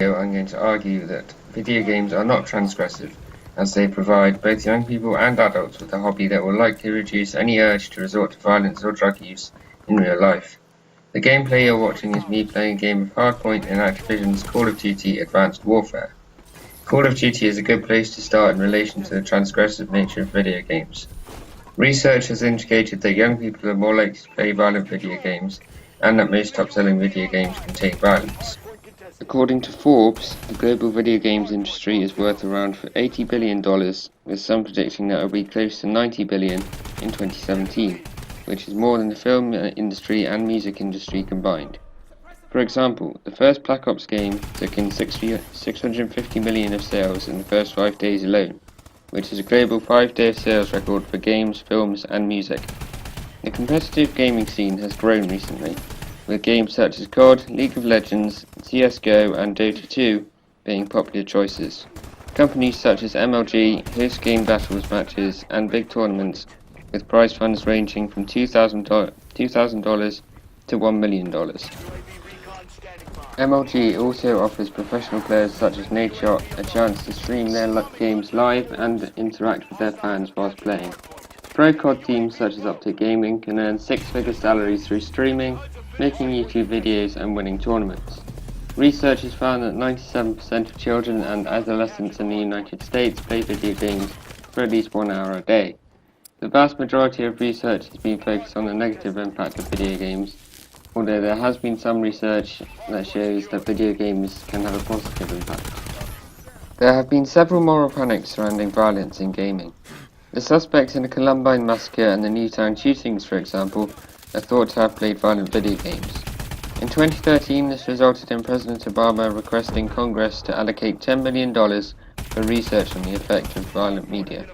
I'm going to argue that video games are not transgressive, as they provide both young people and adults with a hobby that will likely reduce any urge to resort to violence or drug use in real life. The gameplay you're watching is me playing a game of Hardpoint in Activision's Call of Duty Advanced Warfare. Call of Duty is a good place to start in relation to the transgressive nature of video games. Research has indicated that young people are more likely to play violent video games, and that most top-selling video games contain violence. According to Forbes, the global video games industry is worth around $80 billion, with some predicting that it will be close to $90 billion in 2017, which is more than the film industry and music industry combined. For example, the first Black Ops game took in $650 million of sales in the first 5 days alone, which is a global 5-day sales record for games, films, and music. The competitive gaming scene has grown recently, with games such as COD, League of Legends, CSGO, and Dota 2 being popular choices. Companies such as MLG host game battles matches and big tournaments, with prize funds ranging from $2,000 to $1 million. MLG also offers professional players such as Nadeshot a chance to stream their games live and interact with their fans whilst playing. Pro COD teams such as Optic Gaming can earn six-figure salaries through streaming, making YouTube videos, and winning tournaments. Research has found that 97% of children and adolescents in the United States play video games for at least 1 hour a day. The vast majority of research has been focused on the negative impact of video games, although there has been some research that shows that video games can have a positive impact. There have been several moral panics surrounding violence in gaming. The suspects in the Columbine massacre and the Newtown shootings, for example, are thought to have played violent video games. In 2013, this resulted in President Obama requesting Congress to allocate $10 million for research on the effect of violent media.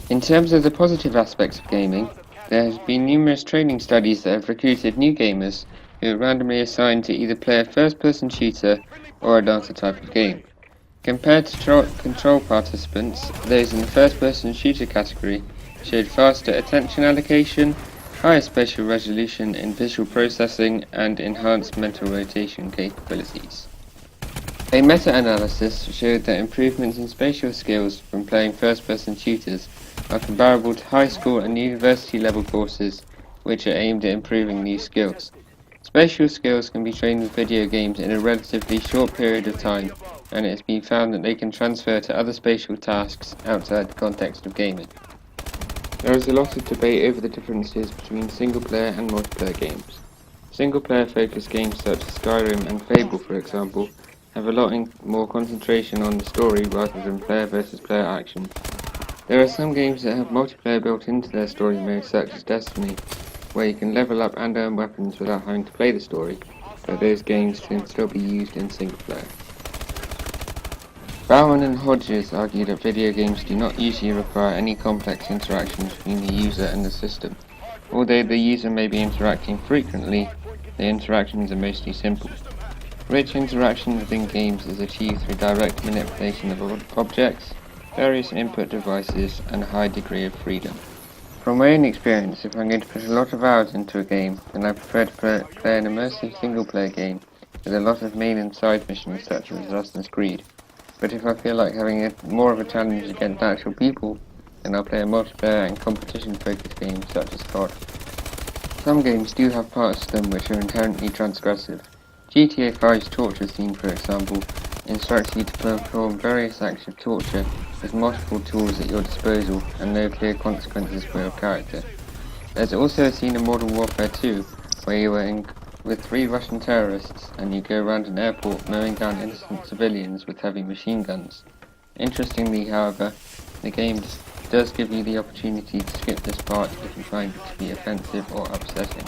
In terms of the positive aspects of gaming, there have been numerous training studies that have recruited new gamers who are randomly assigned to either play a first-person shooter or another type of game. Compared to control participants, those in the first-person shooter category showed faster attention allocation, higher spatial resolution in visual processing, and enhanced mental rotation capabilities. A meta-analysis showed that improvements in spatial skills from playing first-person shooters are comparable to high school and university-level courses which are aimed at improving these skills. Spatial skills can be trained with video games in a relatively short period of time, and it has been found that they can transfer to other spatial tasks outside the context of gaming. There is a lot of debate over the differences between single-player and multiplayer games. Single-player focused games such as Skyrim and Fable, for example, have a lot more concentration on the story rather than player versus player action. There are some games that have multiplayer built into their story mode, such as Destiny, where you can level up and earn weapons without having to play the story, but those games can still be used in single player. Bowen and Hodges argue that video games do not usually require any complex interactions between the user and the system. Although the user may be interacting frequently, the interactions are mostly simple. Rich interaction within games is achieved through direct manipulation of objects, various input devices, and a high degree of freedom. From my own experience, if I'm going to put a lot of hours into a game, then I prefer to play an immersive single-player game with a lot of main and side missions such as Assassin's Creed. But if I feel like having more of a challenge against actual people, then I'll play a multiplayer and competition-focused game such as COD. Some games do have parts of them which are inherently transgressive. GTA 5's torture scene, for example, instructs you to perform various acts of torture with multiple tools at your disposal and no clear consequences for your character. There's also a scene in Modern Warfare 2 where you are with 3 Russian terrorists and you go around an airport mowing down innocent civilians with heavy machine guns. Interestingly, however, the game does give you the opportunity to skip this part if you find it to be offensive or upsetting.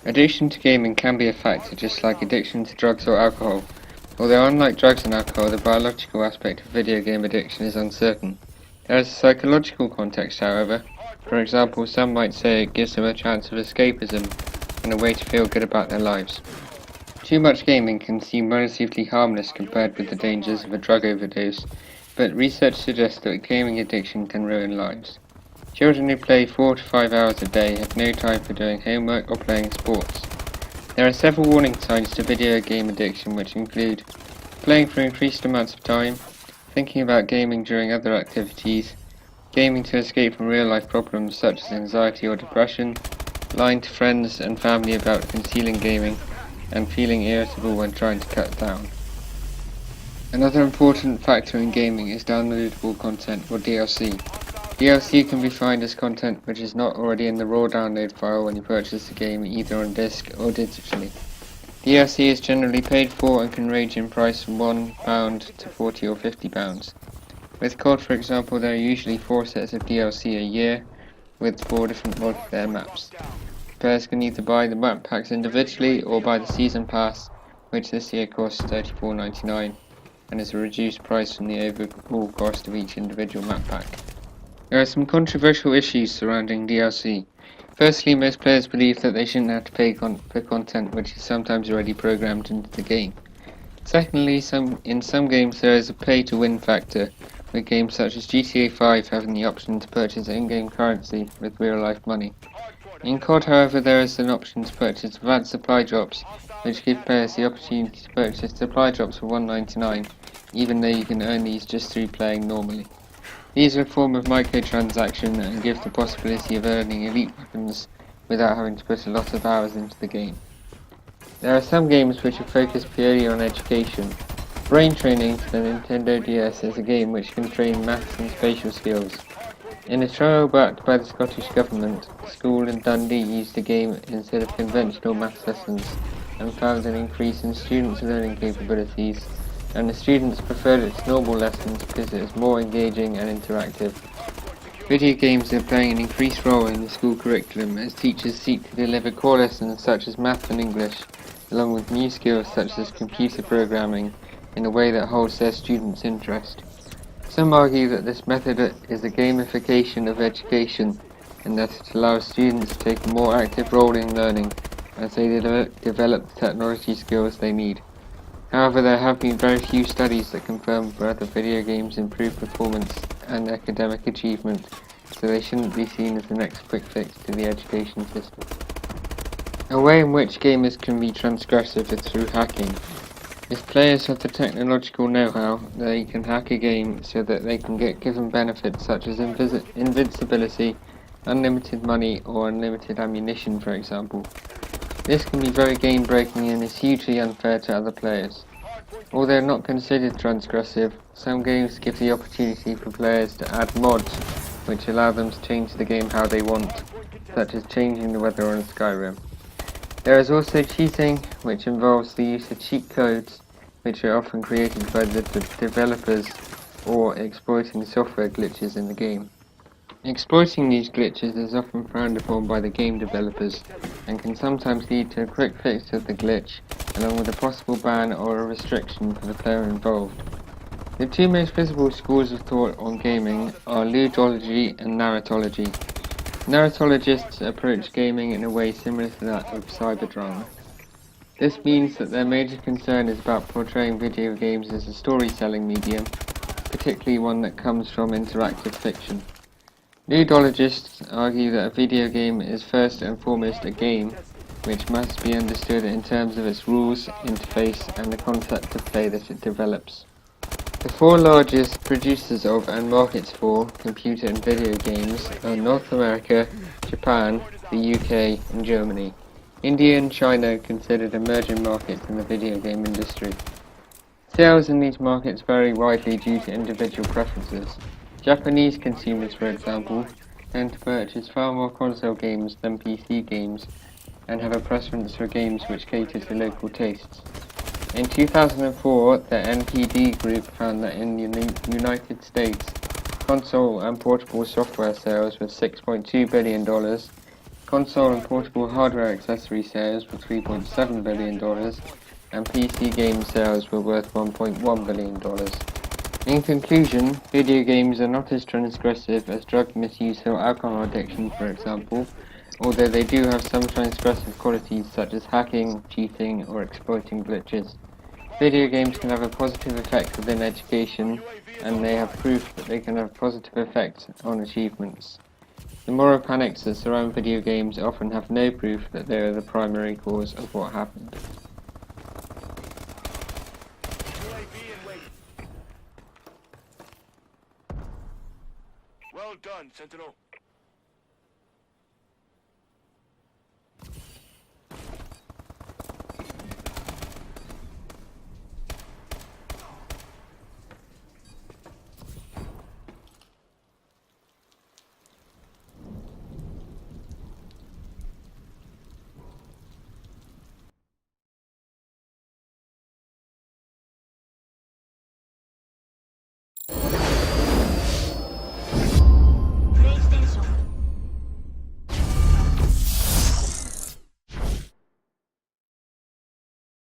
Addiction to gaming can be a factor just like addiction to drugs or alcohol. Although unlike drugs and alcohol, the biological aspect of video game addiction is uncertain. There is a psychological context, however. For example, some might say it gives them a chance of escapism and a way to feel good about their lives. Too much gaming can seem relatively harmless compared with the dangers of a drug overdose, but research suggests that gaming addiction can ruin lives. Children who play 4 to 5 hours a day have no time for doing homework or playing sports. There are several warning signs to video game addiction which include playing for increased amounts of time, thinking about gaming during other activities, gaming to escape from real-life problems such as anxiety or depression, lying to friends and family about concealing gaming, and feeling irritable when trying to cut down. Another important factor in gaming is downloadable content, or DLC. DLC can be defined as content which is not already in the raw download file when you purchase the game either on disc or digitally. DLC is generally paid for and can range in price from £1 to £40 or £50. With COD, for example, there are usually 4 sets of DLC a year, with 4 different multiplayer maps. Players can either buy the map packs individually or buy the season pass, which this year costs $34.99 and is a reduced price from the overall cost of each individual map pack. There are some controversial issues surrounding DLC. Firstly, most players believe that they shouldn't have to pay for content which is sometimes already programmed into the game. Secondly, in some games there is a pay-to-win factor, with games such as GTA 5 having the option to purchase in-game currency with real-life money. In COD, however, there is an option to purchase advanced supply drops, which give players the opportunity to purchase supply drops for $1.99, even though you can earn these just through playing normally. These are a form of microtransaction and give the possibility of earning elite weapons without having to put a lot of hours into the game. There are some games which are focused purely on education. Brain Training for the Nintendo DS is a game which can train maths and spatial skills. In a trial backed by the Scottish Government, a school in Dundee used the game instead of conventional maths lessons and found an increase in students' learning capabilities, and the students preferred its normal lessons because it was more engaging and interactive. Video games are playing an increased role in the school curriculum as teachers seek to deliver core lessons such as math and English, along with new skills such as computer programming, in a way that holds their students' interest. Some argue that this method is a gamification of education and that it allows students to take a more active role in learning as they develop the technology skills they need. However, there have been very few studies that confirm whether video games improve performance and academic achievement, so they shouldn't be seen as the next quick fix to the education system. A way in which gamers can be transgressive is through hacking. If players have the technological know-how, they can hack a game so that they can get given benefits such as invincibility, unlimited money, or unlimited ammunition, for example. This can be very game-breaking and is hugely unfair to other players. Although not considered transgressive, some games give the opportunity for players to add mods which allow them to change the game how they want, such as changing the weather on Skyrim. There is also cheating, which involves the use of cheat codes, which are often created by the developers, or exploiting software glitches in the game. Exploiting these glitches is often frowned upon by the game developers, and can sometimes lead to a quick fix of the glitch, along with a possible ban or a restriction for the player involved. The two most visible schools of thought on gaming are ludology and narratology. Narratologists approach gaming in a way similar to that of cyberdrama. This means that their major concern is about portraying video games as a story-telling medium, particularly one that comes from interactive fiction. Ludologists argue that a video game is first and foremost a game, which must be understood in terms of its rules, interface, and the concept of play that it develops. The 4 largest producers of and markets for computer and video games are North America, Japan, the UK, and Germany. India and China are considered emerging markets in the video game industry. Sales in these markets vary widely due to individual preferences. Japanese consumers, for example, tend to purchase far more console games than PC games and have a preference for games which cater to local tastes. In 2004, the NPD Group found that in the United States, console and portable software sales were $6.2 billion, console and portable hardware accessory sales were $3.7 billion, and PC game sales were worth $1.1 billion. In conclusion, video games are not as transgressive as drug misuse or alcohol addiction, for example, although they do have some transgressive qualities such as hacking, cheating, or exploiting glitches. Video games can have a positive effect within education, and they have proof that they can have positive effects on achievements. The moral panics that surround video games often have no proof that they are the primary cause of what happened. done, Sentinel.